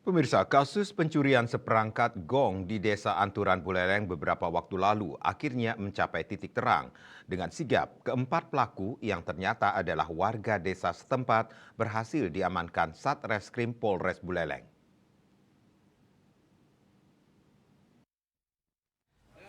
Pemirsa, kasus pencurian seperangkat gong di Desa Anturan Buleleng beberapa waktu lalu akhirnya mencapai titik terang. Dengan sigap, keempat pelaku yang ternyata adalah warga desa setempat berhasil diamankan Satreskrim Polres Buleleng.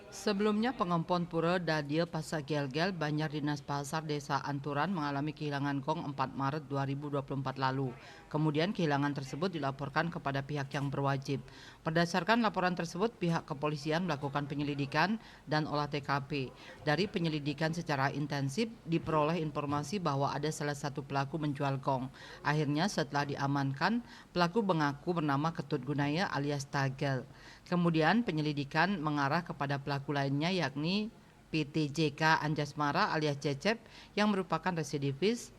Sebelumnya pengempon pura Dadia Pasar Gel-Gel Banjar Dinas Pasar Desa Anturan mengalami kehilangan gong 4 Maret 2024 lalu. Kemudian kehilangan tersebut dilaporkan kepada pihak yang berwajib. Berdasarkan laporan tersebut, pihak kepolisian melakukan penyelidikan dan olah TKP. Dari penyelidikan secara intensif, diperoleh informasi bahwa ada salah satu pelaku menjual gong. Akhirnya setelah diamankan, pelaku mengaku bernama Ketut Gunaya alias Tagel. Kemudian penyelidikan mengarah kepada pelaku lainnya yakni PTJK Anjasmara alias Cecep yang merupakan residivis,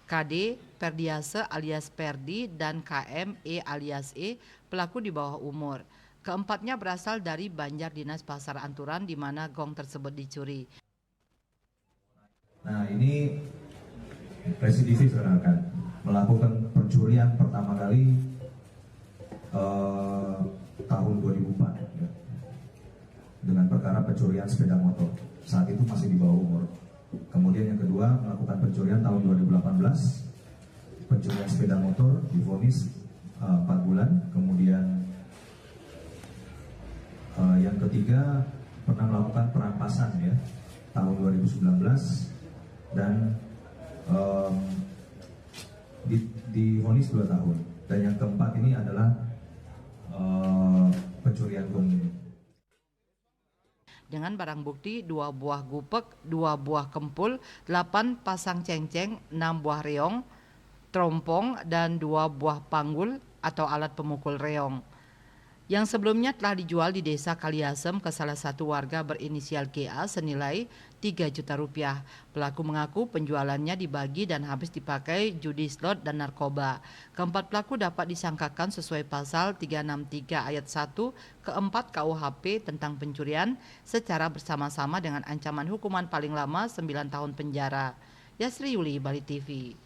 KD Perdiase alias Perdi, dan KM E alias E pelaku di bawah umur. Keempatnya berasal dari Banjar Dinas Pasar Anturan di mana gong tersebut dicuri. Nah, ini residivis rekan-rekan, melakukan pencurian pertama kali tahun 2004 ya, dengan perkara pencurian sepeda motor. Saat itu masih di bawah umur. Kemudian yang kedua melakukan pencurian tahun 2018, pencurian sepeda motor, divonis 4 bulan. Kemudian yang ketiga pernah melakukan perampasan ya tahun 2019 dan divonis 2 tahun. Dan yang keempat ini adalah pencurian gong ini. Dengan barang bukti 2 buah gupek, 2 buah kempul, 8 pasang cengceng, 6 buah reong, trompong, dan 2 buah panggul atau alat pemukul reong. Yang sebelumnya telah dijual di desa Kaliasem ke salah satu warga berinisial GA senilai 3 juta rupiah. Pelaku mengaku penjualannya dibagi dan habis dipakai judi slot dan narkoba. Keempat pelaku dapat disangkakan sesuai pasal 363 ayat 1 keempat KUHP tentang pencurian secara bersama-sama dengan ancaman hukuman paling lama 9 tahun penjara. Yasri Yuli, Bali TV.